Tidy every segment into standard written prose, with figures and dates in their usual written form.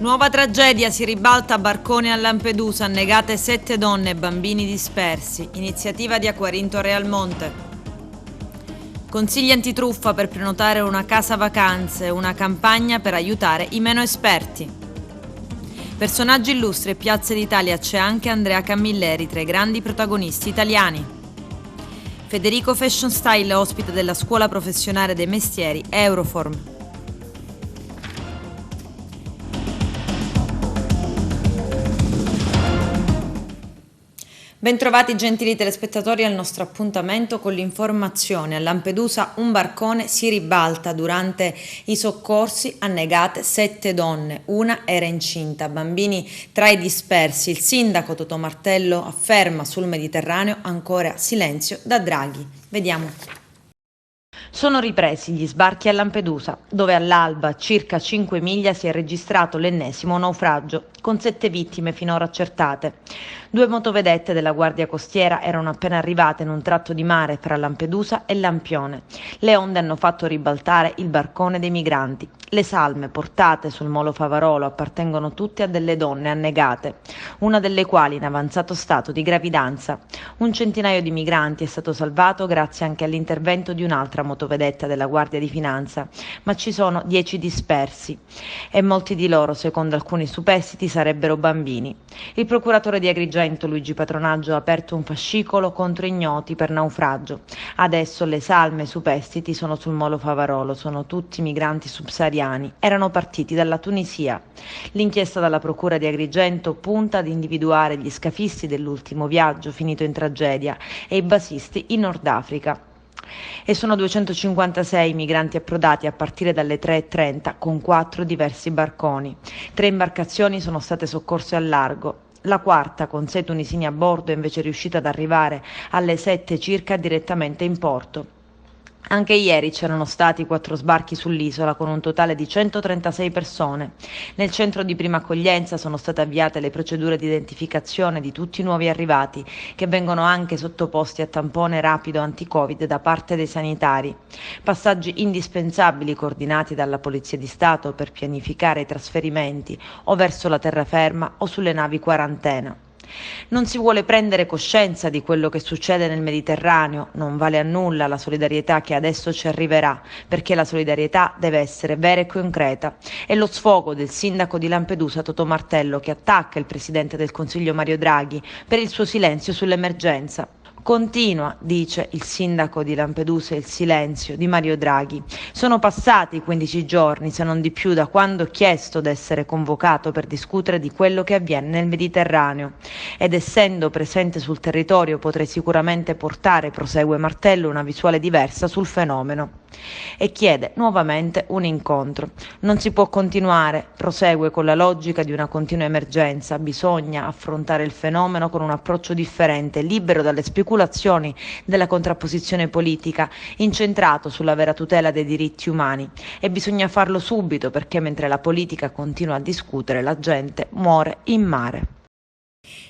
Nuova tragedia, si ribalta a barcone a Lampedusa, annegate 7 donne e bambini dispersi. Iniziativa di Acquarinto Realmonte. Consigli antitruffa per prenotare una casa vacanze, una campagna per aiutare i meno esperti. Personaggi illustri e piazze d'Italia, c'è anche Andrea Camilleri tra i grandi protagonisti italiani. Federico Fashion Style, ospite della Scuola Professionale dei Mestieri Euroform. Bentrovati gentili telespettatori al nostro appuntamento con l'informazione. A Lampedusa un barcone si ribalta durante i soccorsi, annegate 7 donne, una era incinta, bambini tra i dispersi. Il sindaco Totò Martello afferma sul Mediterraneo ancora silenzio da Draghi. Vediamo. Sono ripresi gli sbarchi a Lampedusa, dove all'alba, a circa 5 miglia, si è registrato l'ennesimo naufragio, con 7 vittime finora accertate. 2 motovedette della Guardia Costiera erano appena arrivate in un tratto di mare fra Lampedusa e Lampione. Le onde hanno fatto ribaltare il barcone dei migranti. Le salme portate sul molo Favarolo appartengono tutte a delle donne annegate, una delle quali in avanzato stato di gravidanza. Un centinaio di migranti è stato salvato grazie anche all'intervento di un'altra motovedetta della Guardia di Finanza, ma ci sono 10 dispersi e molti di loro, secondo alcuni superstiti, sarebbero bambini. Il procuratore di Agrigento Luigi Patronaggio ha aperto un fascicolo contro ignoti per naufragio. Adesso le salme superstiti sono sul molo Favarolo, sono tutti migranti subsahariani. Erano partiti dalla Tunisia. L'inchiesta dalla Procura di Agrigento punta ad individuare gli scafisti dell'ultimo viaggio finito in tragedia e i basisti in Nord Africa. E sono 256 migranti approdati a partire dalle 3:30 con 4 diversi barconi. 3 imbarcazioni sono state soccorse al largo. La quarta, con 6 tunisini a bordo, è invece riuscita ad arrivare alle 7 circa direttamente in porto. Anche ieri c'erano stati 4 sbarchi sull'isola con un totale di 136 persone. Nel centro di prima accoglienza sono state avviate le procedure di identificazione di tutti i nuovi arrivati, che vengono anche sottoposti a tampone rapido anti-Covid da parte dei sanitari. Passaggi indispensabili coordinati dalla Polizia di Stato per pianificare i trasferimenti o verso la terraferma o sulle navi quarantena. Non si vuole prendere coscienza di quello che succede nel Mediterraneo, non vale a nulla la solidarietà che adesso ci arriverà, perché la solidarietà deve essere vera e concreta. È lo sfogo del sindaco di Lampedusa Totò Martello, che attacca il presidente del Consiglio Mario Draghi per il suo silenzio sull'emergenza. Continua, dice il sindaco di Lampedusa, il silenzio di Mario Draghi. Sono passati 15 giorni, se non di più, da quando ho chiesto d'essere convocato per discutere di quello che avviene nel Mediterraneo. Ed essendo presente sul territorio potrei sicuramente portare, prosegue Martello, una visuale diversa sul fenomeno. E chiede nuovamente un incontro. Non si può continuare, prosegue, con la logica di una continua emergenza. Bisogna affrontare il fenomeno con un approccio differente, libero dalle speculazioni della contrapposizione politica, incentrato sulla vera tutela dei diritti umani. E bisogna farlo subito, perché mentre la politica continua a discutere, la gente muore in mare.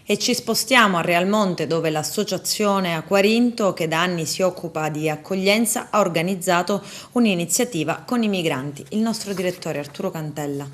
E ci spostiamo a Realmonte, dove l'associazione Acquarinto, che da anni si occupa di accoglienza, ha organizzato un'iniziativa con i migranti. Il nostro direttore Arturo Cantella.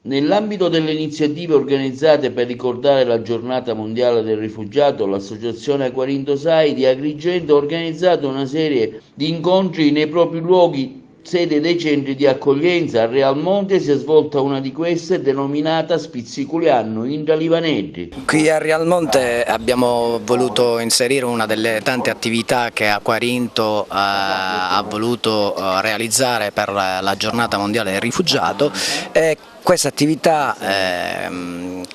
Nell'ambito delle iniziative organizzate per ricordare la giornata mondiale del rifugiato, l'associazione Acquarinto SAI di Agrigento ha organizzato una serie di incontri nei propri luoghi, sede dei centri di accoglienza. A Realmonte si è svolta una di queste, denominata Spizziculianno Intra Livaneggi. Qui a Realmonte abbiamo voluto inserire una delle tante attività che Acquarinto ha voluto realizzare per la giornata mondiale del rifugiato. Questa attività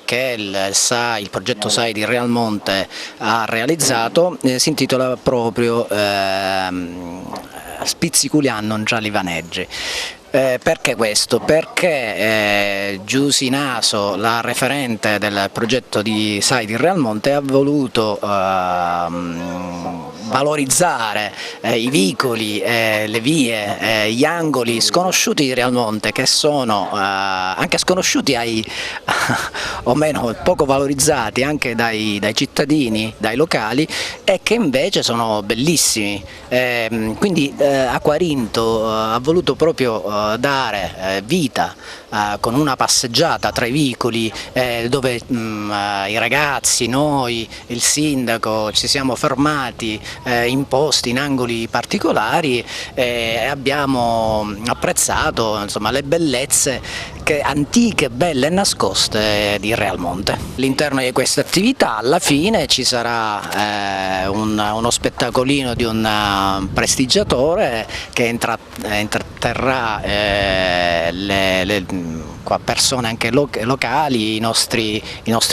che il progetto SAI di Realmonte ha realizzato si intitola proprio Spizziculianno Intra Livaneggi. Perché questo? Perché Giusy Naso, la referente del progetto di SAI di Realmonte, ha voluto valorizzare i vicoli, le vie, gli angoli sconosciuti di Realmonte, che sono anche sconosciuti o meno poco valorizzati anche dai cittadini, dai locali, e che invece sono bellissimi. Quindi Acquarinto ha voluto proprio dare vita con una passeggiata tra i vicoli dove i ragazzi, noi, il sindaco ci siamo fermati in posti, in angoli particolari, e abbiamo apprezzato, insomma, le bellezze antiche, belle e nascoste di Realmonte. All'interno di questa attività alla fine ci sarà uno spettacolino di un prestigiatore che intratterrà persone anche locali, i nostri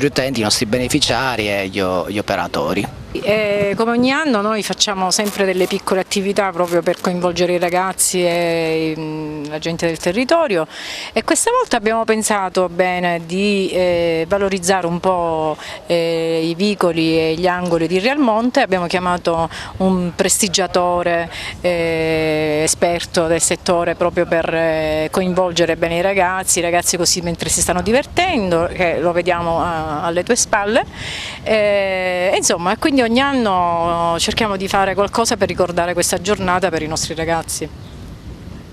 utenti, i nostri beneficiari e gli operatori. Come ogni anno noi facciamo sempre delle piccole attività proprio per coinvolgere i ragazzi e la gente del territorio, e questa volta abbiamo pensato bene di valorizzare un po' i vicoli e gli angoli di Realmonte. Abbiamo chiamato un prestigiatore esperto del settore proprio per coinvolgere bene i ragazzi così mentre si stanno divertendo, che lo vediamo alle tue spalle, insomma, quindi ogni anno cerchiamo di fare qualcosa per ricordare questa giornata per i nostri ragazzi.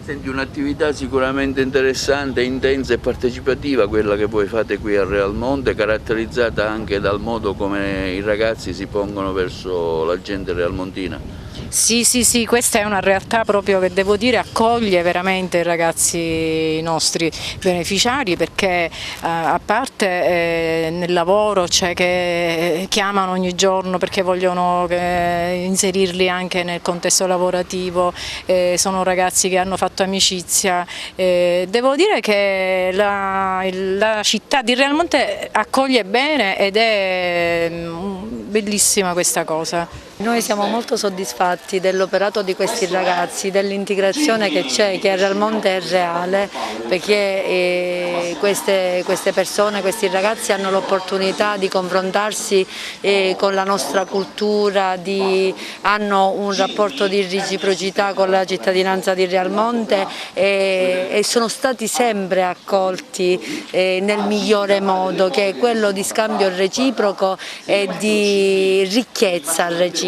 Senti, un'attività sicuramente interessante, intensa e partecipativa quella che voi fate qui a Realmonte, caratterizzata anche dal modo come i ragazzi si pongono verso la gente realmontina. Sì, questa è una realtà proprio che devo dire accoglie veramente i ragazzi nostri beneficiari, perché a parte nel lavoro, cioè che chiamano ogni giorno perché vogliono inserirli anche nel contesto lavorativo, sono ragazzi che hanno fatto amicizia. Devo dire che la città di Realmonte accoglie bene ed è bellissima questa cosa. Noi siamo molto soddisfatti dell'operato di questi ragazzi, dell'integrazione che c'è, che a Realmonte è reale, perché queste persone, questi ragazzi hanno l'opportunità di confrontarsi con la nostra cultura, hanno un rapporto di reciprocità con la cittadinanza di Realmonte e sono stati sempre accolti nel migliore modo, che è quello di scambio reciproco e di ricchezza reciproca.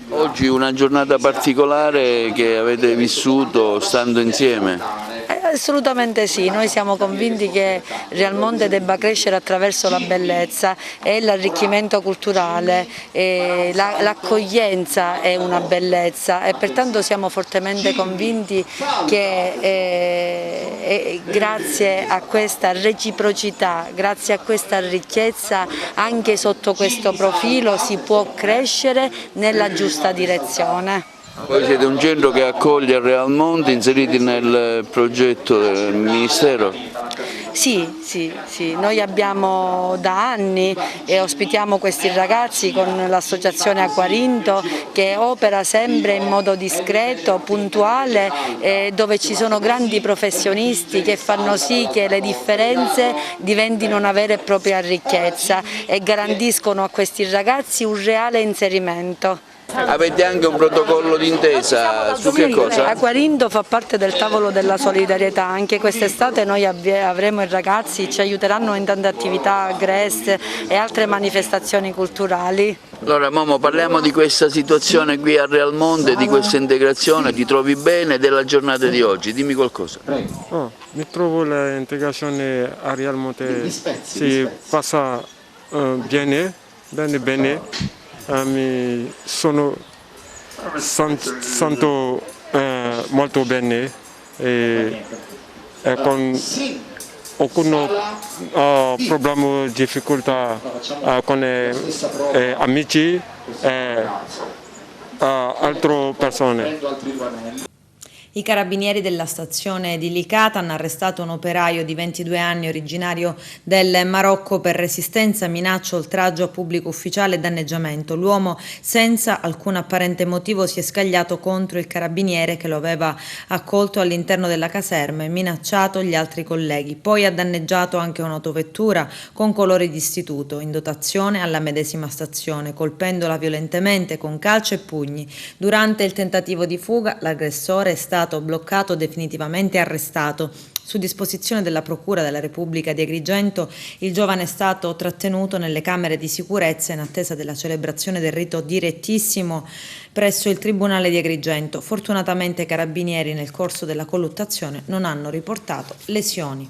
Oggi una giornata particolare che avete vissuto stando insieme? Assolutamente sì, noi siamo convinti che Realmonte debba crescere attraverso la bellezza e l'arricchimento culturale, l'accoglienza è una bellezza e pertanto siamo fortemente convinti che grazie a questa reciprocità, grazie a questa ricchezza, anche sotto questo profilo si può crescere nella giusta direzione. Voi siete un centro che accoglie a Realmonte, inseriti nel progetto del Ministero? Sì, noi abbiamo da anni e ospitiamo questi ragazzi con l'associazione Acquarinto, che opera sempre in modo discreto, puntuale, dove ci sono grandi professionisti che fanno sì che le differenze diventino una vera e propria ricchezza e garantiscono a questi ragazzi un reale inserimento. Avete anche un protocollo d'intesa su che cosa? Acquarinto fa parte del tavolo della solidarietà, anche quest'estate noi avremo i ragazzi, ci aiuteranno in tante attività, GRES e altre manifestazioni culturali. Allora Momo, parliamo di questa situazione qui a Realmonte, di questa integrazione, ti trovi bene della giornata di oggi? Dimmi qualcosa. Mi trovo l'integrazione a Realmonte si passa bene. Mi sento molto bene e con alcun problema, difficoltà con amici e altre persone. I carabinieri della stazione di Licata hanno arrestato un operaio di 22 anni originario del Marocco per resistenza, minaccia, oltraggio a pubblico ufficiale e danneggiamento. L'uomo, senza alcun apparente motivo, si è scagliato contro il carabiniere che lo aveva accolto all'interno della caserma e minacciato gli altri colleghi. Poi ha danneggiato anche un'autovettura con colori di istituto in dotazione alla medesima stazione, colpendola violentemente con calci e pugni. Durante il tentativo di fuga, l'aggressore è stato bloccato, definitivamente arrestato. Su disposizione della Procura della Repubblica di Agrigento, il giovane è stato trattenuto nelle camere di sicurezza in attesa della celebrazione del rito direttissimo presso il Tribunale di Agrigento. Fortunatamente i carabinieri nel corso della colluttazione non hanno riportato lesioni.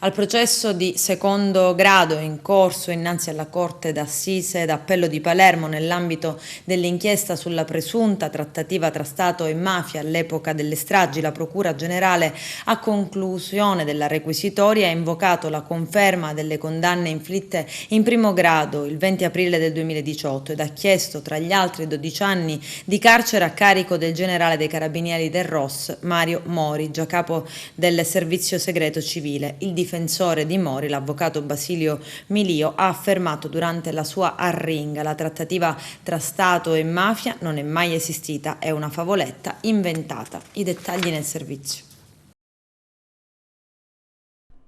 Al processo di secondo grado in corso innanzi alla Corte d'Assise d'Appello di Palermo nell'ambito dell'inchiesta sulla presunta trattativa tra Stato e mafia all'epoca delle stragi, la Procura Generale, a conclusione della requisitoria, ha invocato la conferma delle condanne inflitte in primo grado il 20 aprile del 2018 ed ha chiesto tra gli altri 12 anni di carcere a carico del generale dei Carabinieri del ROS Mario Mori, già capo del servizio segreto civile. Il difensore di Mori, l'avvocato Basilio Milio, ha affermato durante la sua arringa: la trattativa tra Stato e mafia non è mai esistita, è una favoletta inventata. I dettagli nel servizio.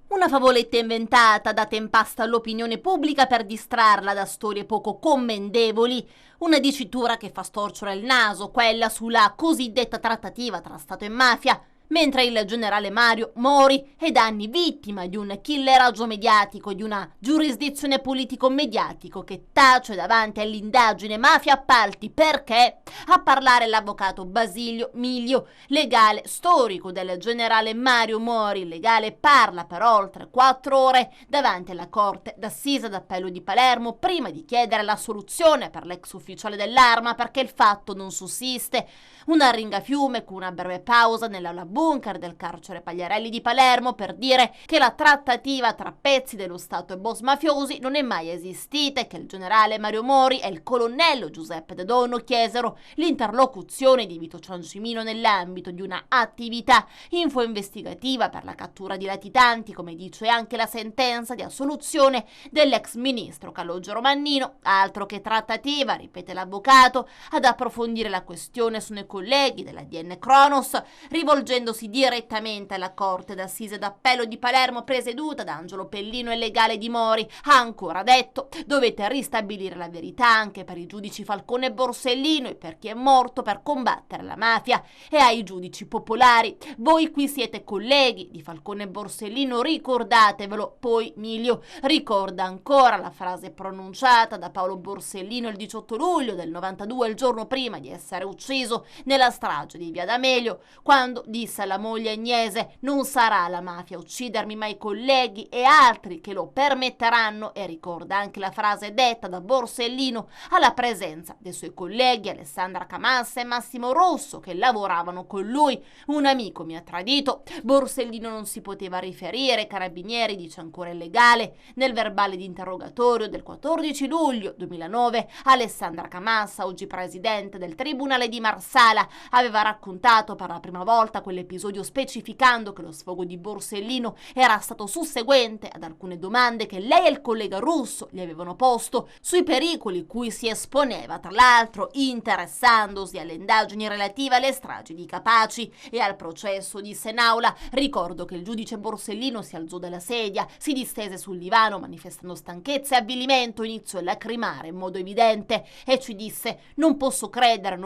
Una favoletta inventata, data in pasta all'opinione pubblica per distrarla da storie poco commendevoli. Una dicitura che fa storcere il naso, quella sulla cosiddetta trattativa tra Stato e mafia, mentre il generale Mario Mori è da anni vittima di un killeraggio mediatico, di una giurisdizione politico-mediatico che tace davanti all'indagine mafia appalti, perché a parlare l'avvocato Basilio Milio, legale storico del generale Mario Mori. Il legale parla per oltre 4 ore davanti alla Corte d'Assise d'Appello di Palermo prima di chiedere l'assoluzione per l'ex ufficiale dell'arma perché il fatto non sussiste. Una arringafiume con una breve pausa nell'aula bunker del carcere Pagliarelli di Palermo per dire che la trattativa tra pezzi dello Stato e boss mafiosi non è mai esistita e che il generale Mario Mori e il colonnello Giuseppe De Donno chiesero l'interlocuzione di Vito Ciancimino nell'ambito di una attività info-investigativa per la cattura di latitanti, come dice anche la sentenza di assoluzione dell'ex ministro Calogero Mannino. Altro che trattativa, ripete l'avvocato, ad approfondire la questione sono i colleghi dell'ADN Cronos, rivolgendosi direttamente alla Corte d'Assise d'Appello di Palermo presieduta da Angelo Pellino e legale di Mori. Ha ancora detto: dovete ristabilire la verità anche per i giudici Falcone e Borsellino e per chi è morto per combattere la mafia, e ai giudici popolari. Voi qui siete colleghi di Falcone e Borsellino, ricordatevelo. Poi Milio ricorda ancora la frase pronunciata da Paolo Borsellino il 18 luglio del 92, il giorno prima di essere ucciso nella strage di Via D'Amelio, quando disse alla moglie Agnese: non sarà la mafia a uccidermi ma i colleghi e altri che lo permetteranno. E ricorda anche la frase detta da Borsellino alla presenza dei suoi colleghi Alessandra Camassa e Massimo Rosso che lavoravano con lui: un amico mi ha tradito. Borsellino non si poteva riferire ai carabinieri, dice ancora il legale. Nel verbale di interrogatorio del 14 luglio 2009 Alessandra Camassa, oggi presidente del Tribunale di Marsala, aveva raccontato per la prima volta quell'episodio, specificando che lo sfogo di Borsellino era stato susseguente ad alcune domande che lei e il collega Russo gli avevano posto sui pericoli cui si esponeva, tra l'altro interessandosi alle indagini relative alle stragi di Capaci e al processo di Senaula. Ricordo che il giudice Borsellino si alzò dalla sedia, si distese sul divano manifestando stanchezza e avvilimento, iniziò a lacrimare in modo evidente e ci disse: non posso credere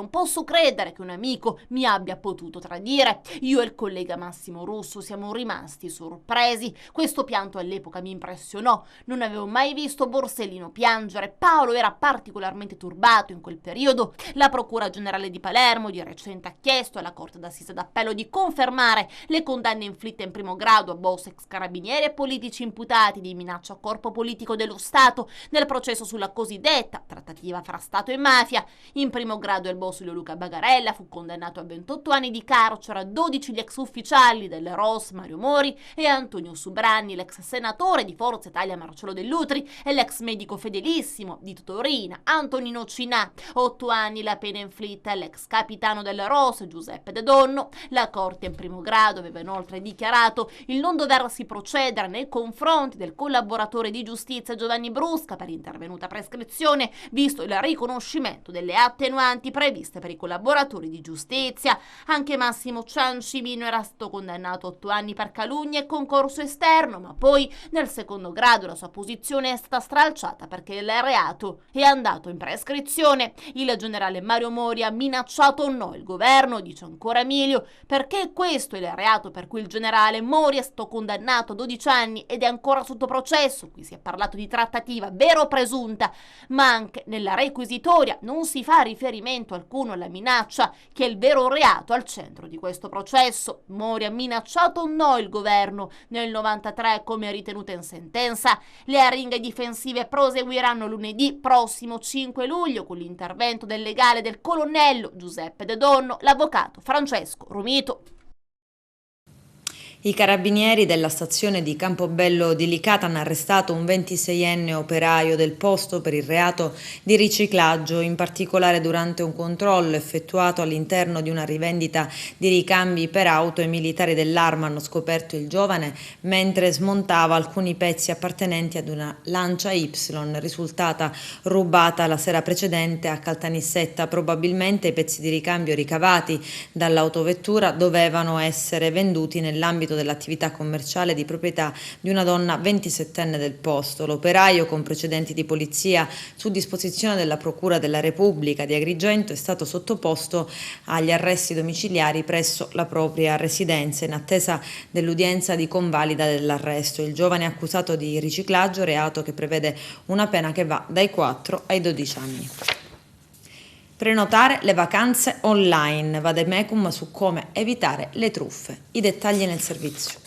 che un amico mi abbia potuto tradire. Io e il collega Massimo Russo siamo rimasti sorpresi. Questo pianto all'epoca mi impressionò. Non avevo mai visto Borsellino piangere. Paolo era particolarmente turbato in quel periodo. La Procura Generale di Palermo di recente ha chiesto alla Corte d'Assise d'Appello di confermare le condanne inflitte in primo grado a boss, ex carabinieri e politici imputati di minaccia a corpo politico dello Stato nel processo sulla cosiddetta trattativa fra Stato e mafia. In primo grado il boss Luca Bagarella fu condannato a 28 anni di carcere, a 12 12 gli ex ufficiali del ROS Mario Mori e Antonio Subranni, l'ex senatore di Forza Italia Marcello Dell'Utri e l'ex medico fedelissimo di Totorina Antonino Cinà. 8 anni la pena inflitta all'ex capitano del ROS Giuseppe De Donno. La Corte in primo grado aveva inoltre dichiarato il non doversi procedere nei confronti del collaboratore di giustizia Giovanni Brusca per intervenuta prescrizione, visto il riconoscimento delle attenuanti previste per i collaboratori di giustizia. Anche Massimo Ciancimino era stato condannato a 8 anni per calunnia e concorso esterno, ma poi nel secondo grado la sua posizione è stata stralciata perché il reato è andato in prescrizione. Il generale Mario Mori ha minacciato no il governo, dice ancora Emilio, perché questo è il reato per cui il generale Mori è stato condannato a 12 anni ed è ancora sotto processo. Qui si è parlato di trattativa vera o presunta, ma anche nella requisitoria non si fa riferimento alcuno alla minaccia, che è il vero reato al centro di questo processo. Mori ha minacciato no il governo nel 93, come ritenuto in sentenza. Le aringhe difensive proseguiranno lunedì prossimo 5 luglio con l'intervento del legale del colonnello Giuseppe De Donno, l'avvocato Francesco Romito. I carabinieri della stazione di Campobello di Licata hanno arrestato un 26enne operaio del posto per il reato di riciclaggio, in particolare durante un controllo effettuato all'interno di una rivendita di ricambi per auto. I militari dell'Arma hanno scoperto il giovane mentre smontava alcuni pezzi appartenenti ad una Lancia Y risultata rubata la sera precedente a Caltanissetta. Probabilmente i pezzi di ricambio ricavati dall'autovettura dovevano essere venduti nell'ambito dell'attività commerciale di proprietà di una donna 27enne del posto. L'operaio, con precedenti di polizia su disposizione della Procura della Repubblica di Agrigento, è stato sottoposto agli arresti domiciliari presso la propria residenza in attesa dell'udienza di convalida dell'arresto. Il giovane è accusato di riciclaggio, reato che prevede una pena che va dai 4 ai 12 anni. Prenotare le vacanze online, Vademecum su come evitare le truffe. I dettagli nel servizio.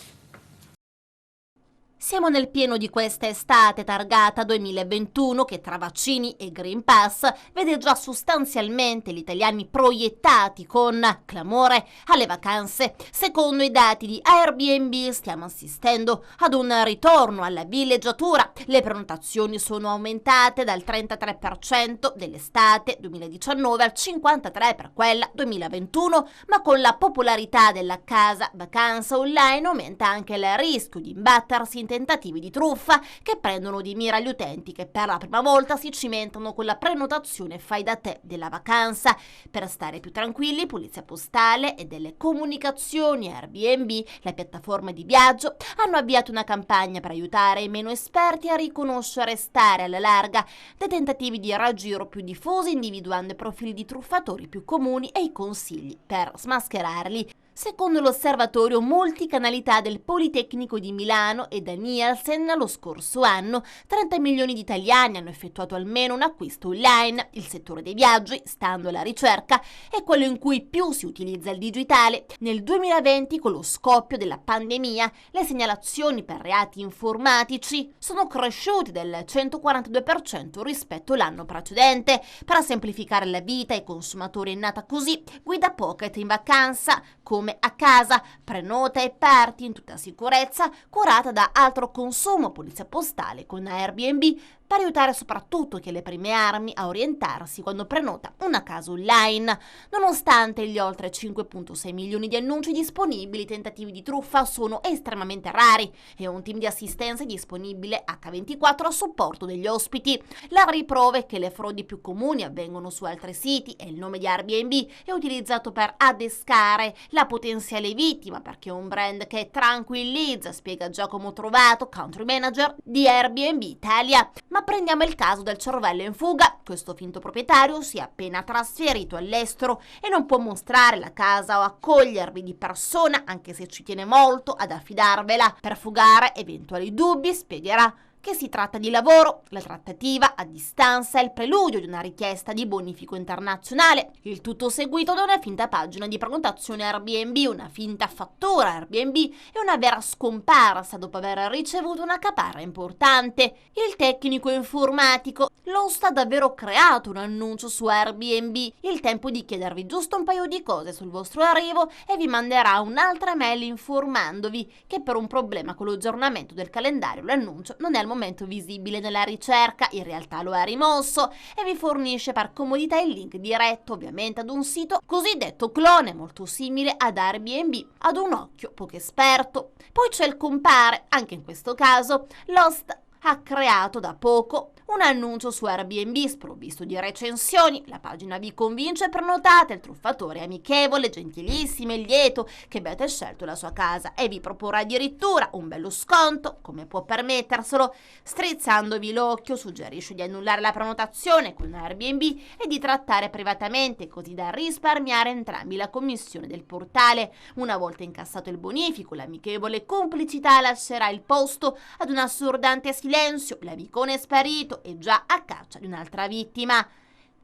Siamo nel pieno di questa estate targata 2021 che tra vaccini e Green Pass vede già sostanzialmente gli italiani proiettati con clamore alle vacanze. Secondo i dati di Airbnb stiamo assistendo ad un ritorno alla villeggiatura. Le prenotazioni sono aumentate dal 33% dell'estate 2019 al 53% per quella 2021, ma con la popolarità della casa vacanza online aumenta anche il rischio di imbattersi in tentativi di truffa che prendono di mira gli utenti che per la prima volta si cimentano con la prenotazione fai da te della vacanza. Per stare più tranquilli, Polizia Postale e delle Comunicazioni e Airbnb, la piattaforma di viaggio, hanno avviato una campagna per aiutare i meno esperti a riconoscere e stare alla larga dei tentativi di raggiro più diffusi, individuando i profili di truffatori più comuni e i consigli per smascherarli. Secondo l'osservatorio multicanalità del Politecnico di Milano e da Nielsen, lo scorso anno 30 milioni di italiani hanno effettuato almeno un acquisto online. Il settore dei viaggi, stando alla ricerca, è quello in cui più si utilizza il digitale. Nel 2020, con lo scoppio della pandemia, le segnalazioni per reati informatici sono cresciute del 142% rispetto all'anno precedente. Per semplificare la vita ai consumatori è nata così Guida Pocket in vacanza, come a casa, prenota e parti in tutta sicurezza, curata da Altro Consumo, Polizia Postale con Airbnb, per aiutare soprattutto chi ha le prime armi a orientarsi quando prenota una casa online. Nonostante gli oltre 5,6 milioni di annunci disponibili, i tentativi di truffa sono estremamente rari e un team di assistenza è disponibile H24 a supporto degli ospiti. La riprova è che le frodi più comuni avvengono su altri siti e il nome di Airbnb è utilizzato per adescare la potenziale vittima, perché è un brand che tranquillizza, spiega Giacomo Trovato, country manager di Airbnb Italia. Ma prendiamo il caso del cervello in fuga. Questo finto proprietario si è appena trasferito all'estero e non può mostrare la casa o accogliervi di persona, anche se ci tiene molto ad affidarvela. Per fugare eventuali dubbi, spiegherà, che si tratta di lavoro, la trattativa a distanza è il preludio di una richiesta di bonifico internazionale, il tutto seguito da una finta pagina di prenotazione Airbnb, una finta fattura Airbnb e una vera scomparsa dopo aver ricevuto una caparra importante. Il tecnico informatico Lost ha davvero creato un annuncio su Airbnb, il tempo di chiedervi giusto un paio di cose sul vostro arrivo e vi manderà un'altra mail informandovi che per un problema con l'aggiornamento del calendario l'annuncio non è al momento visibile nella ricerca, in realtà lo è rimosso, e vi fornisce per comodità il link diretto ovviamente ad un sito cosiddetto clone molto simile ad Airbnb, ad un occhio poco esperto. Poi c'è il compare, anche in questo caso Lost ha creato da poco un annuncio su Airbnb sprovvisto di recensioni. La pagina vi convince e prenotate, il truffatore è amichevole, gentilissimo e lieto che abbiate scelto la sua casa e vi proporrà addirittura un bello sconto, come può permetterselo. Strizzandovi l'occhio suggerisce di annullare la prenotazione con Airbnb e di trattare privatamente, così da risparmiare entrambi la commissione del portale. Una volta incassato il bonifico, l'amichevole complicità lascerà il posto ad un assordante silenzio, l'amicone è sparito e già a caccia di un'altra vittima.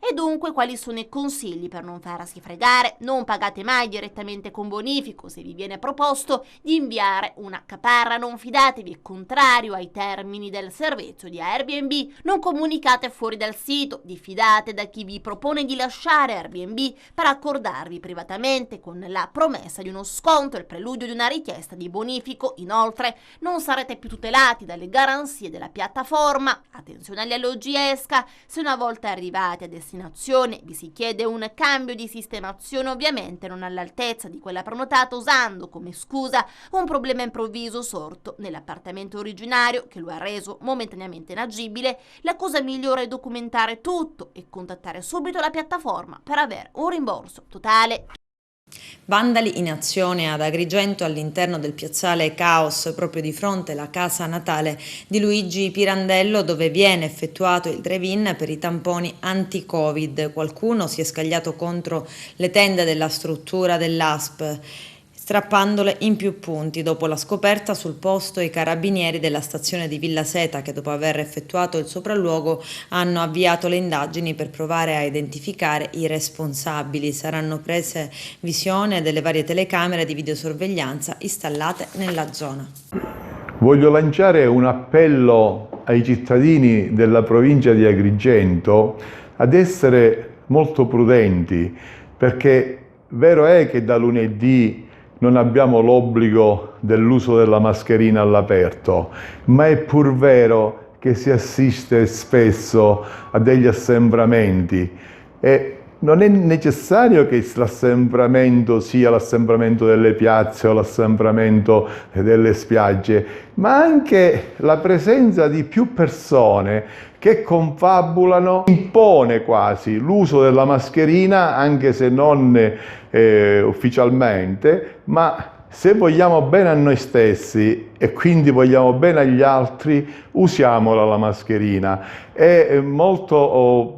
E dunque quali sono i consigli per non farsi fregare? Non pagate mai direttamente con bonifico se vi viene proposto di inviare una caparra, non fidatevi, è contrario ai termini del servizio di Airbnb, non comunicate fuori dal sito, diffidate da chi vi propone di lasciare Airbnb per accordarvi privatamente con la promessa di uno sconto, il preludio di una richiesta di bonifico. Inoltre non sarete più tutelati dalle garanzie della piattaforma. Attenzione agli alloggi esca, se una volta arrivati a destinazione vi si chiede un cambio di sistemazione ovviamente non all'altezza di quella prenotata, usando come scusa un problema improvviso sorto nell'appartamento originario che lo ha reso momentaneamente inagibile, la cosa migliore è documentare tutto e contattare subito la piattaforma per avere un rimborso totale. Vandali in azione ad Agrigento all'interno del piazzale Caos, proprio di fronte alla casa natale di Luigi Pirandello, dove viene effettuato il drive-in per i tamponi anti-Covid. Qualcuno si è scagliato contro le tende della struttura dell'ASP, strappandole in più punti. Dopo la scoperta sul posto, i carabinieri della stazione di Villa Seta, che dopo aver effettuato il sopralluogo hanno avviato le indagini per provare a identificare i responsabili. Saranno prese visione delle varie telecamere di videosorveglianza installate nella zona. Voglio lanciare un appello ai cittadini della provincia di Agrigento ad essere molto prudenti, perché vero è che da lunedì non abbiamo l'obbligo dell'uso della mascherina all'aperto, ma è pur vero che si assiste spesso a degli assembramenti e non è necessario che l'assembramento sia l'assembramento delle piazze o l'assembramento delle spiagge, ma anche la presenza di più persone che confabulano impone quasi l'uso della mascherina, anche se non ufficialmente, ma se vogliamo bene a noi stessi e quindi vogliamo bene agli altri, usiamola la mascherina. È molto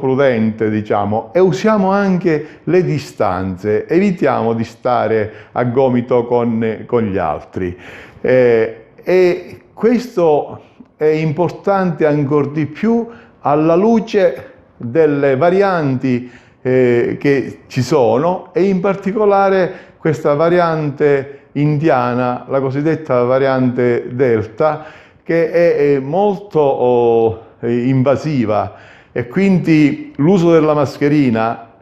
prudente, diciamo, e usiamo anche le distanze, evitiamo di stare a gomito con gli altri. E questo è importante ancor di più alla luce delle varianti che ci sono, e in particolare questa variante indiana, la cosiddetta variante Delta, che è molto invasiva, e quindi l'uso della mascherina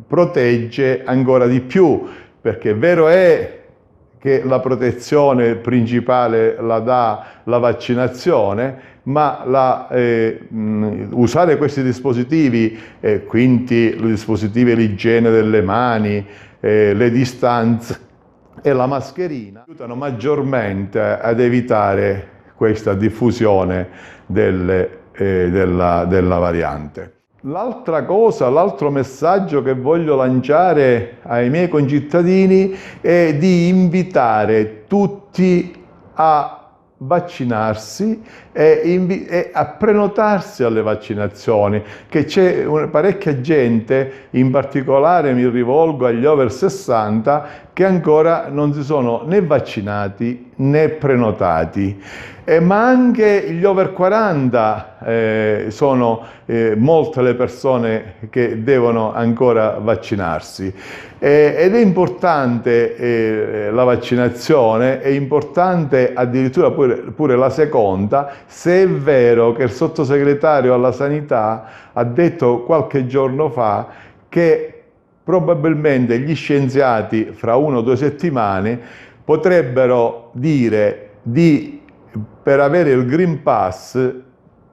protegge ancora di più, perché vero è che la protezione principale la dà la vaccinazione, ma usare questi dispositivi, quindi i dispositivi l'igiene delle mani, le distanze e la mascherina, aiutano maggiormente ad evitare questa diffusione della variante. L'altro messaggio che voglio lanciare ai miei concittadini è di invitare tutti a vaccinarsi e a prenotarsi alle vaccinazioni, che c'è parecchia gente, in particolare mi rivolgo agli over 60, che ancora non si sono né vaccinati né prenotati. Ma anche gli over 40 sono molte le persone che devono ancora vaccinarsi. Ed è importante la vaccinazione, è importante addirittura pure la seconda, se è vero che il sottosegretario alla sanità ha detto qualche giorno fa che probabilmente gli scienziati fra 1 o 2 settimane potrebbero dire per avere il Green Pass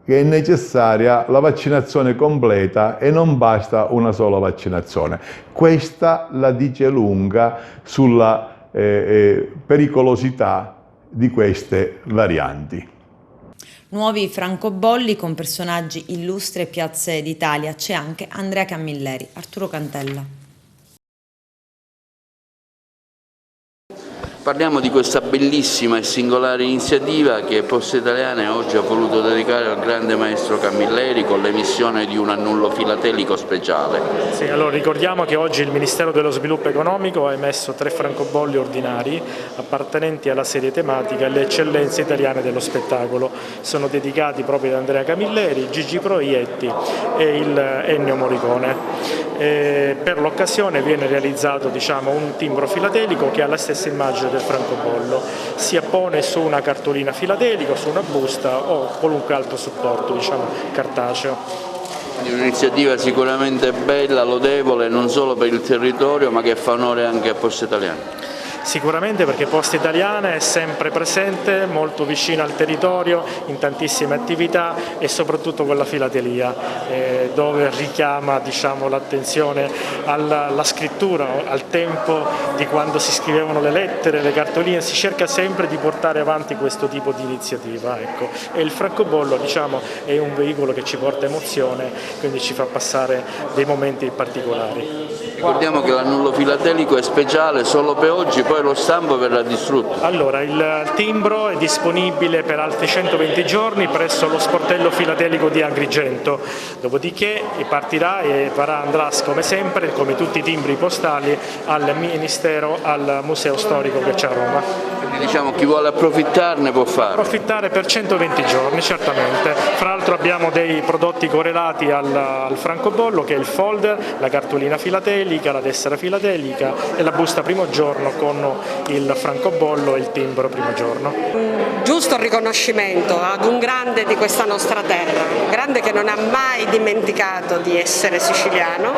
che è necessaria la vaccinazione completa e non basta una sola vaccinazione. Questa la dice lunga sulla pericolosità di queste varianti. Nuovi francobolli con personaggi illustri e piazze d'Italia. C'è anche Andrea Camilleri. Arturo Cantella. Parliamo di questa bellissima e singolare iniziativa che Poste Italiane oggi ha voluto dedicare al grande maestro Camilleri con l'emissione di un annullo filatelico speciale. Sì, allora ricordiamo che oggi il Ministero dello Sviluppo Economico ha emesso 3 francobolli ordinari appartenenti alla serie tematica Le eccellenze italiane dello spettacolo. Sono dedicati proprio ad Andrea Camilleri, Gigi Proietti e il Ennio Morricone. Per l'occasione viene realizzato un timbro filatelico che ha la stessa immagine del francobollo, si appone su una cartolina filatelica, su una busta o qualunque altro supporto cartaceo. Un'iniziativa sicuramente bella, lodevole, non solo per il territorio ma che fa onore anche a Poste Italiane. Sicuramente perché Poste Italiane è sempre presente, molto vicino al territorio, in tantissime attività e soprattutto con la filatelia, dove richiama l'attenzione alla scrittura, al tempo di quando si scrivevano le lettere, le cartoline, si cerca sempre di portare avanti questo tipo di iniziativa. Ecco. E il francobollo è un veicolo che ci porta emozione, quindi ci fa passare dei momenti particolari. Ricordiamo che l'annullo filatelico è speciale solo per oggi, poi lo stampo verrà distrutto. Allora, il timbro è disponibile per altri 120 giorni presso lo sportello filatelico di Agrigento, dopodiché partirà e andrà come sempre, come tutti i timbri postali, al Ministero, al Museo Storico che c'è a Roma. Quindi chi vuole approfittarne può farlo. Approfittare per 120 giorni, certamente. Fra l'altro abbiamo dei prodotti correlati al francobollo, che è il folder, la cartolina filatelica, la tessera filatelica e la busta primo giorno con il francobollo e il timbro primo giorno. Giusto riconoscimento ad un grande di questa nostra terra, un grande che non ha mai dimenticato di essere siciliano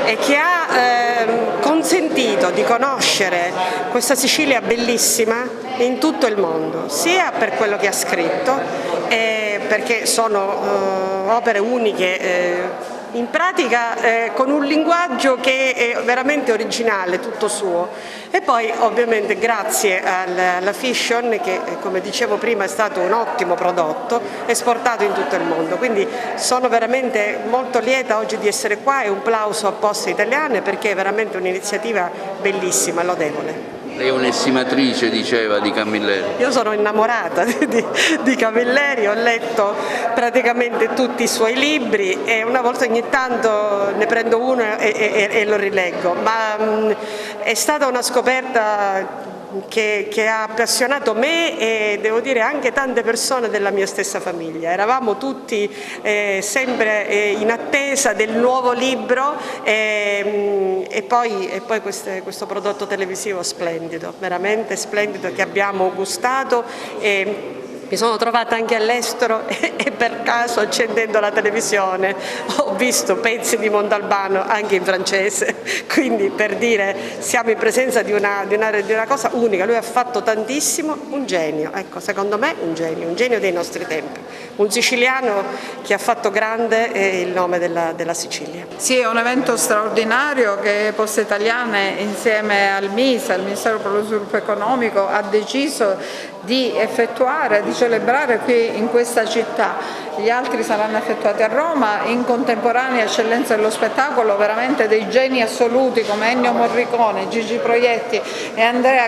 e che ha consentito di conoscere questa Sicilia bellissima in tutto il mondo, sia per quello che ha scritto, perché sono opere uniche, in pratica con un linguaggio che è veramente originale, tutto suo, e poi ovviamente grazie alla Fission che, come dicevo prima, è stato un ottimo prodotto esportato in tutto il mondo, quindi sono veramente molto lieta oggi di essere qua e un plauso a Poste Italiane perché è veramente un'iniziativa bellissima, lodevole. Lei è un'estimatrice, diceva, di Camilleri. Io sono innamorata di Camilleri, ho letto praticamente tutti i suoi libri e una volta ogni tanto ne prendo uno e lo rileggo, ma è stata una scoperta che ha appassionato me e devo dire anche tante persone della mia stessa famiglia. Eravamo tutti sempre in attesa del nuovo libro e poi questo prodotto televisivo splendido, veramente splendido, che abbiamo gustato. Mi sono trovata anche all'estero e per caso, accendendo la televisione, ho visto pezzi di Montalbano anche in francese, quindi per dire siamo in presenza di una cosa unica. Lui ha fatto tantissimo, un genio, ecco, secondo me un genio dei nostri tempi, un siciliano che ha fatto grande il nome della Sicilia. Sì, è un evento straordinario che Poste Italiane insieme al MISE, al Ministero per lo Sviluppo Economico, ha deciso di effettuare, di celebrare qui in questa città gli altri saranno effettuati a Roma. In contemporanea eccellenza dello spettacolo, veramente dei geni assoluti come Ennio Morricone, Gigi Proietti e Andrea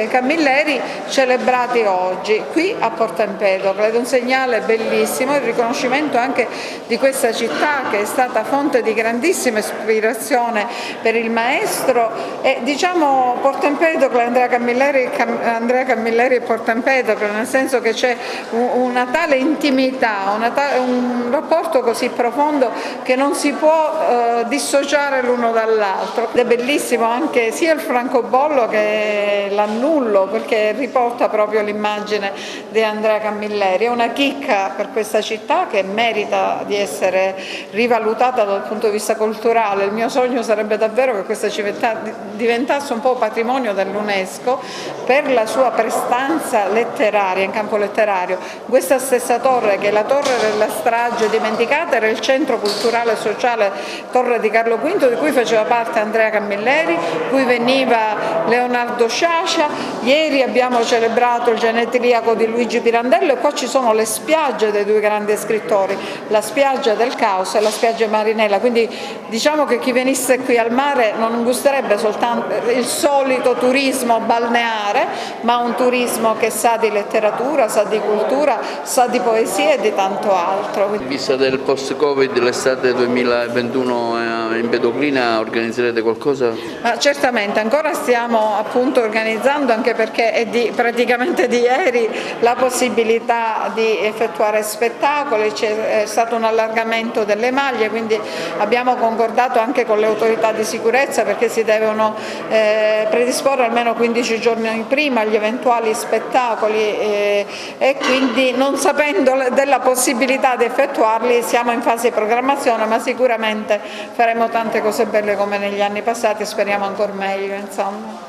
Camilleri, celebrati oggi qui a Porto Empedocle. Ed è un segnale bellissimo, il riconoscimento anche di questa città che è stata fonte di grandissima ispirazione per il maestro, e diciamo Porto Empedocle, Andrea Camilleri e Porto Empedocle, nel senso che c'è una tale intimità, un rapporto così profondo che non si può dissociare l'uno dall'altro. Ed è bellissimo anche sia il francobollo che l'annullo, perché riporta proprio l'immagine di Andrea Camilleri. È una chicca per questa città che merita di essere rivalutata dal punto di vista culturale. Il mio sogno sarebbe davvero che questa città diventasse un po' patrimonio dell'UNESCO per la sua prestanza letteraria, in campo letterario. Questa stessa torre, che è la torre della strage dimenticata, era il centro culturale e sociale Torre di Carlo V, di cui faceva parte Andrea Camilleri, cui veniva Leonardo Sciascia. Ieri abbiamo celebrato il genetiliaco di Luigi Pirandello, e qua ci sono le spiagge dei due grandi scrittori, la spiaggia del Caos e la spiaggia Marinella. Quindi diciamo che chi venisse qui al mare non gusterebbe soltanto il solito turismo balneare, ma un turismo che sa di letteratura, sa di cultura, sa di poesia e di tanto altro. In vista del post-Covid, l'estate 2021 in Pedoclina organizzerete qualcosa? Ma certamente, ancora stiamo appunto organizzando, anche perché è praticamente di ieri la possibilità di effettuare spettacoli, c'è stato un allargamento delle maglie, quindi abbiamo concordato anche con le autorità di sicurezza, perché si devono predisporre almeno 15 giorni prima gli eventuali spettacoli, e quindi, non sapendo della possibilità di effettuarli, siamo in fase di programmazione, ma sicuramente faremo tante cose belle come negli anni passati e speriamo ancora meglio, insomma.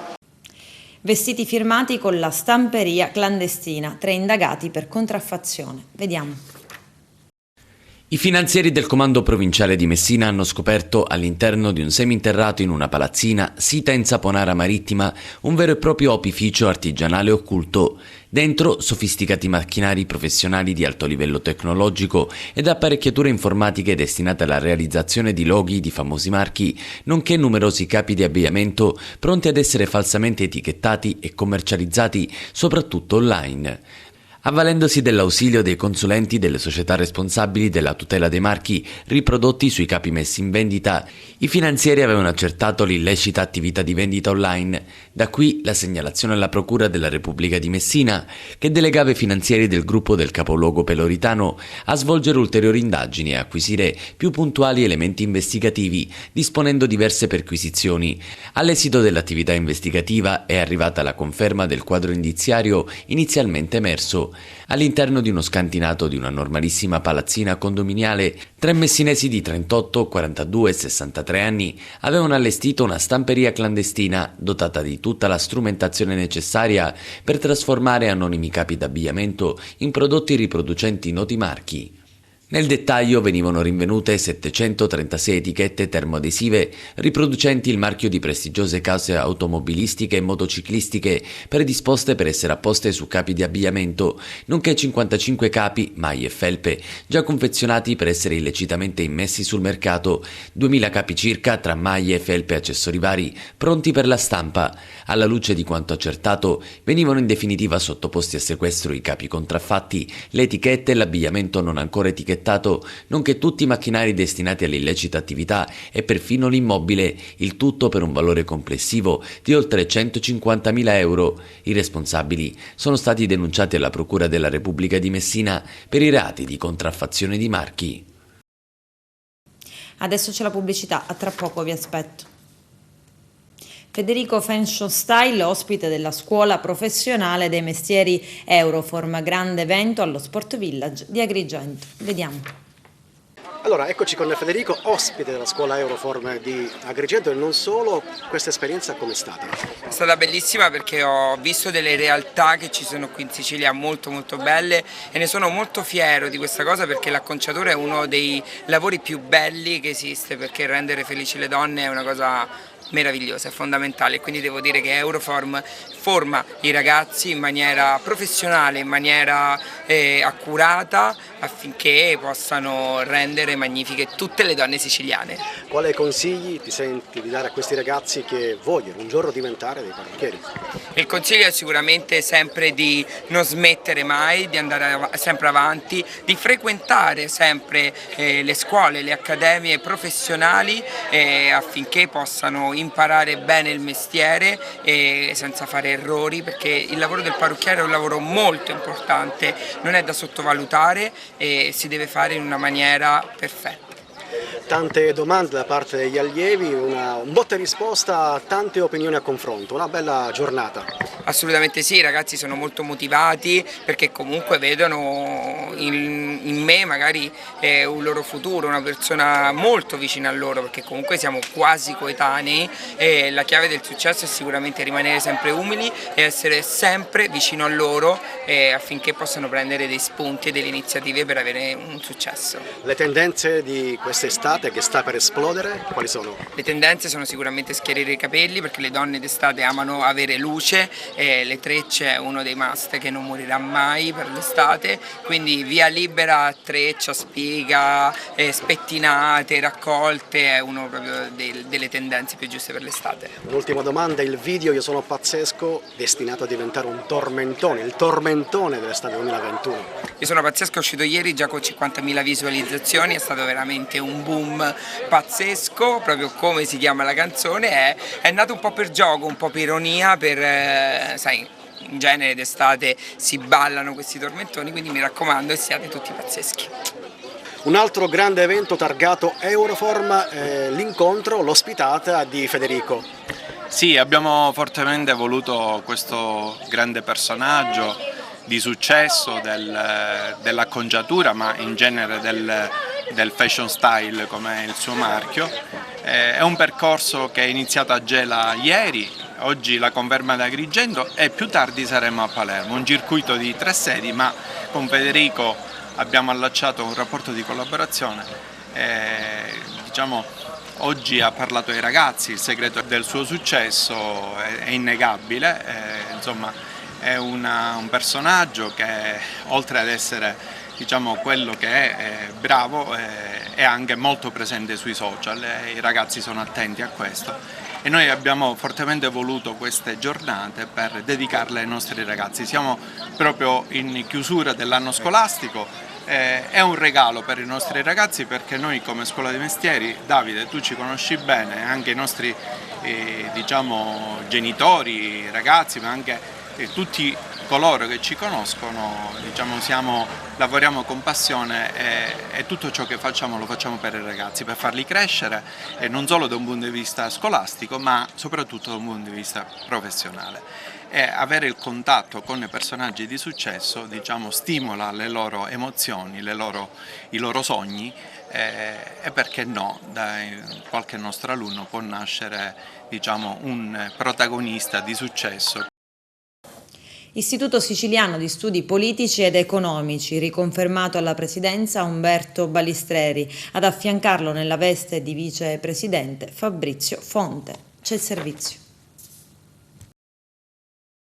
Vestiti firmati con la stamperia clandestina, 3 indagati per contraffazione. Vediamo. I finanzieri del Comando Provinciale di Messina hanno scoperto all'interno di un seminterrato in una palazzina sita in Saponara Marittima un vero e proprio opificio artigianale occulto. Dentro sofisticati macchinari professionali di alto livello tecnologico ed apparecchiature informatiche destinate alla realizzazione di loghi di famosi marchi, nonché numerosi capi di abbigliamento pronti ad essere falsamente etichettati e commercializzati soprattutto online. Avvalendosi dell'ausilio dei consulenti delle società responsabili della tutela dei marchi riprodotti sui capi messi in vendita, i finanzieri avevano accertato l'illecita attività di vendita online. Da qui la segnalazione alla Procura della Repubblica di Messina, che delegava i finanzieri del gruppo del capoluogo peloritano a svolgere ulteriori indagini e acquisire più puntuali elementi investigativi, disponendo diverse perquisizioni. All'esito dell'attività investigativa è arrivata la conferma del quadro indiziario inizialmente emerso. All'interno di uno scantinato di una normalissima palazzina condominiale, 3 messinesi di 38, 42 e 63 anni avevano allestito una stamperia clandestina dotata di tutta la strumentazione necessaria per trasformare anonimi capi d'abbigliamento in prodotti riproducenti noti marchi. Nel dettaglio venivano rinvenute 736 etichette termoadesive riproducenti il marchio di prestigiose case automobilistiche e motociclistiche predisposte per essere apposte su capi di abbigliamento, nonché 55 capi, maglie e felpe, già confezionati per essere illecitamente immessi sul mercato, 2000 capi circa tra maglie, felpe e accessori vari, pronti per la stampa. Alla luce di quanto accertato, venivano in definitiva sottoposti a sequestro i capi contraffatti, le etichette e l'abbigliamento non ancora etichettato, nonché tutti i macchinari destinati all'illecita attività e perfino l'immobile, il tutto per un valore complessivo di oltre 150.000 euro. I responsabili sono stati denunciati alla Procura della Repubblica di Messina per i reati di contraffazione di marchi. Adesso c'è la pubblicità, a tra poco vi aspetto. Federico Fashion Style, ospite della scuola professionale dei mestieri Euroform, grande evento allo Sport Village di Agrigento. Vediamo. Allora, eccoci con Federico, ospite della scuola Euroform di Agrigento, e non solo. Questa esperienza com'è stata? È stata bellissima perché ho visto delle realtà che ci sono qui in Sicilia molto belle, e ne sono molto fiero di questa cosa, perché l'acconciatura è uno dei lavori più belli che esiste, perché rendere felici le donne è una cosa meravigliosa, è fondamentale, quindi devo dire che Euroform forma i ragazzi in maniera professionale, in maniera accurata, affinché possano rendere magnifiche tutte le donne siciliane. Quali consigli ti senti di dare a questi ragazzi che vogliono un giorno diventare dei parrucchieri? Il consiglio è sicuramente sempre di non smettere mai, di andare sempre avanti, di frequentare sempre le scuole, le accademie professionali affinché possano imparare bene il mestiere senza fare errori, perché il lavoro del parrucchiere è un lavoro molto importante, non è da sottovalutare e si deve fare in una maniera perfetta. Tante domande da parte degli allievi, un botta e risposta, tante opinioni a confronto, una bella giornata. Assolutamente sì, i ragazzi sono molto motivati perché comunque vedono in me magari un loro futuro, una persona molto vicina a loro, perché comunque siamo quasi coetanei e la chiave del successo è sicuramente rimanere sempre umili e essere sempre vicino a loro affinché possano prendere dei spunti e delle iniziative per avere un successo. Le tendenze di quest'estate che sta per esplodere, quali sono? Le tendenze sono sicuramente schiarire i capelli, perché le donne d'estate amano avere luce, le trecce è uno dei must che non morirà mai per l'estate, quindi via libera, treccia, spiga, spettinate, raccolte, è uno proprio delle tendenze più giuste per l'estate. Un'ultima domanda, il video Io sono pazzesco, destinato a diventare un tormentone, il tormentone dell'estate 2021. Io sono pazzesco, è uscito ieri già con 50.000 visualizzazioni, è stato veramente un boom pazzesco, proprio come si chiama la canzone, è nato un po' per gioco, un po' per ironia, sai, in genere d'estate si ballano questi tormentoni, quindi mi raccomando, siate tutti pazzeschi. Un altro grande evento targato Euroform, l'incontro, l'ospitata di Federico. Sì, abbiamo fortemente voluto questo grande personaggio di successo dell'acconciatura, ma in genere del fashion style come il suo marchio. È un percorso che è iniziato a Gela ieri, oggi la conferma ad Agrigento e più tardi saremo a Palermo, un circuito di 3 sedi, ma con Federico abbiamo allacciato un rapporto di collaborazione. Diciamo, oggi ha parlato ai ragazzi, il segreto del suo successo è innegabile, insomma, è un personaggio che oltre ad essere, diciamo, quello che è bravo, è anche molto presente sui social e i ragazzi sono attenti a questo e noi abbiamo fortemente voluto queste giornate per dedicarle ai nostri ragazzi. Siamo proprio in chiusura dell'anno scolastico, è un regalo per i nostri ragazzi perché noi come Scuola dei Mestieri, Davide, tu ci conosci bene, anche i nostri diciamo, genitori, ragazzi, ma anche tutti coloro che ci conoscono, diciamo, lavoriamo con passione e tutto ciò che facciamo lo facciamo per i ragazzi, per farli crescere non solo da un punto di vista scolastico ma soprattutto da un punto di vista professionale. E avere il contatto con i personaggi di successo, diciamo, stimola le loro emozioni, i loro sogni e perché no, da qualche nostro alunno può nascere, diciamo, un protagonista di successo. Istituto Siciliano di Studi Politici ed Economici, riconfermato alla presidenza Umberto Balistreri, ad affiancarlo nella veste di vicepresidente Fabrizio Fonte. C'è il servizio.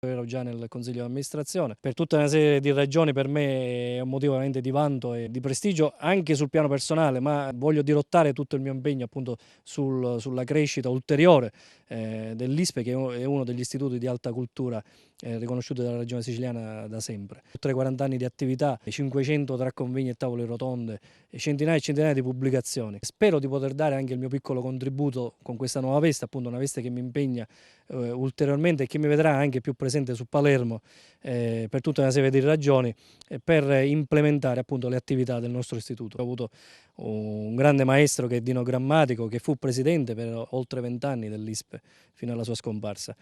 Ero già nel consiglio di amministrazione, per tutta una serie di ragioni per me è un motivo veramente di vanto e di prestigio anche sul piano personale, ma voglio dirottare tutto il mio impegno appunto sulla crescita ulteriore dell'ISPE, che è uno degli istituti di alta cultura riconosciuti dalla regione siciliana da sempre. Oltre 40 anni di attività, 500 tra convegni e tavole rotonde, centinaia e centinaia di pubblicazioni. Spero di poter dare anche il mio piccolo contributo con questa nuova veste, appunto una veste che mi impegna ulteriormente e che mi vedrà anche più presente su Palermo per tutta una serie di ragioni per implementare appunto le attività del nostro istituto. Ho avuto un grande maestro che è Dino Grammatico, che fu presidente per oltre 20 anni dell'ISPE fino alla sua scomparsa,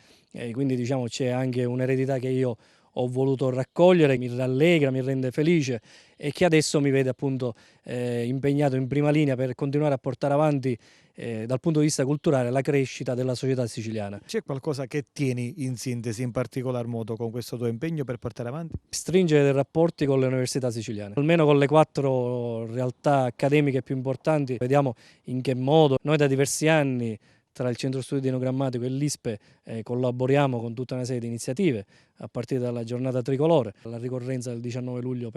quindi diciamo c'è anche un'eredità che io ho voluto raccogliere, mi rallegra, mi rende felice e che adesso mi vede appunto impegnato in prima linea per continuare a portare avanti dal punto di vista culturale la crescita della società siciliana. C'è qualcosa che tieni in sintesi in particolar modo con questo tuo impegno per portare avanti? Stringere dei rapporti con le università siciliane, almeno con le 4 realtà accademiche più importanti, vediamo in che modo noi da diversi anni tra il Centro Studi Dino Grammatico e l'ISPE collaboriamo con tutta una serie di iniziative. a partire dalla giornata tricolore, la ricorrenza del 19 luglio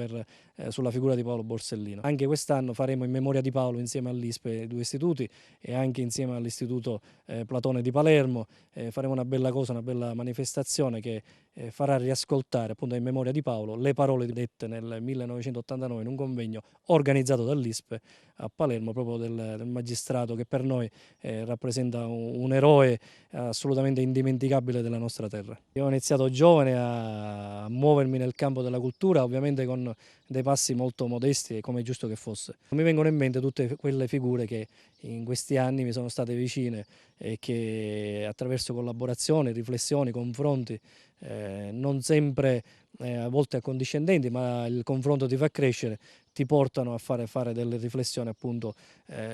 sulla figura di Paolo Borsellino. Anche quest'anno faremo in memoria di Paolo insieme all'ISPE 2 istituti e anche insieme all'Istituto Platone di Palermo. Faremo una bella cosa, una bella manifestazione che farà riascoltare appunto in memoria di Paolo le parole dette nel 1989 in un convegno organizzato dall'ISPE a Palermo, proprio del magistrato che per noi rappresenta un eroe assolutamente indimenticabile della nostra terra. Io ho iniziato giovane a muovermi nel campo della cultura, ovviamente con dei passi molto modesti, come è giusto che fosse. Mi vengono in mente tutte quelle figure che in questi anni mi sono state vicine e che attraverso collaborazioni, riflessioni, confronti, non sempre a volte accondiscendenti, ma il confronto ti fa crescere, ti portano a fare delle riflessioni appunto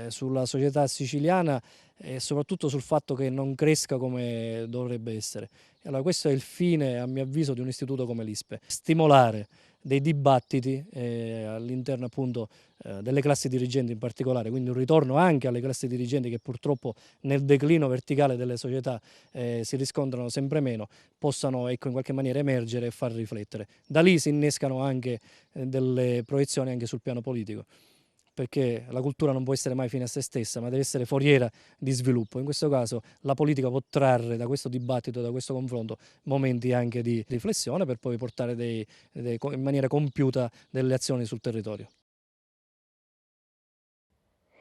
sulla società siciliana e soprattutto sul fatto che non cresca come dovrebbe essere. E allora questo è il fine, a mio avviso, di un istituto come l'ISPE: stimolare dei dibattiti all'interno appunto delle classi dirigenti in particolare, quindi un ritorno anche alle classi dirigenti che purtroppo nel declino verticale delle società si riscontrano sempre meno, possano in qualche maniera emergere e far riflettere. Da lì si innescano anche delle proiezioni anche sul piano politico, perché la cultura non può essere mai fine a se stessa, ma deve essere foriera di sviluppo. In questo caso la politica può trarre da questo dibattito, da questo confronto, momenti anche di riflessione per poi portare in maniera compiuta delle azioni sul territorio.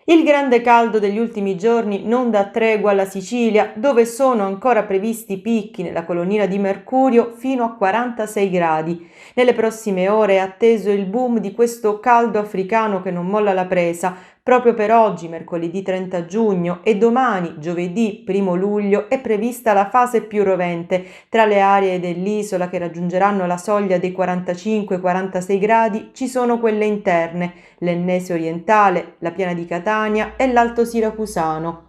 Il grande caldo degli ultimi giorni non dà tregua alla Sicilia, dove sono ancora previsti picchi nella colonnina di mercurio fino a 46 gradi. Nelle prossime ore è atteso il boom di questo caldo africano che non molla la presa. Proprio per oggi, mercoledì 30 giugno, e domani, giovedì 1 luglio, è prevista la fase più rovente. Tra le aree dell'isola che raggiungeranno la soglia dei 45-46 gradi ci sono quelle interne, l'Ennese orientale, la Piana di Catania e l'Alto Siracusano.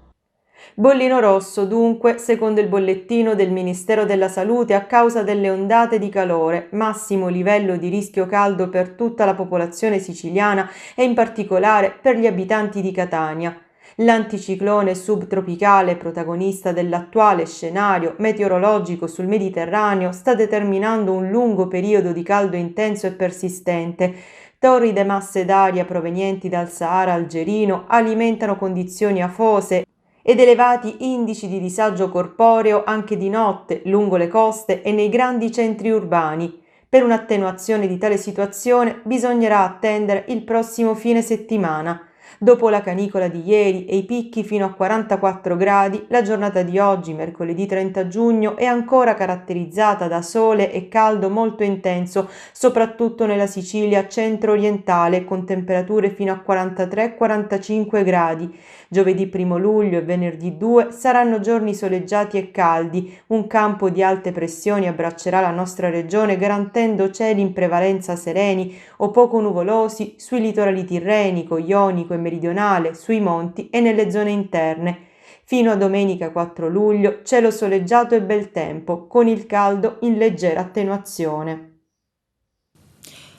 Bollino rosso dunque, secondo il bollettino del Ministero della Salute, a causa delle ondate di calore, massimo livello di rischio caldo per tutta la popolazione siciliana e in particolare per gli abitanti di Catania. L'anticiclone subtropicale, protagonista dell'attuale scenario meteorologico sul Mediterraneo, sta determinando un lungo periodo di caldo intenso e persistente. Torride masse d'aria provenienti dal Sahara algerino alimentano condizioni afose ed elevati indici di disagio corporeo anche di notte lungo le coste e nei grandi centri urbani. Per un'attenuazione di tale situazione bisognerà attendere il prossimo fine settimana. Dopo la canicola di ieri e i picchi fino a 44 gradi, la giornata di oggi, mercoledì 30 giugno, è ancora caratterizzata da sole e caldo molto intenso, soprattutto nella Sicilia centro-orientale, con temperature fino a 43-45 gradi. Giovedì 1 luglio e venerdì 2 saranno giorni soleggiati e caldi. Un campo di alte pressioni abbraccerà la nostra regione, garantendo cieli in prevalenza sereni o poco nuvolosi sui litorali tirrenico, ionico e meridionale, sui monti e nelle zone interne. Fino a domenica 4 luglio cielo soleggiato e bel tempo, con il caldo in leggera attenuazione.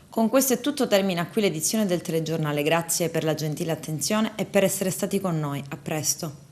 Con questo è tutto, termina qui l'edizione del telegiornale. Grazie per la gentile attenzione e per essere stati con noi. A presto.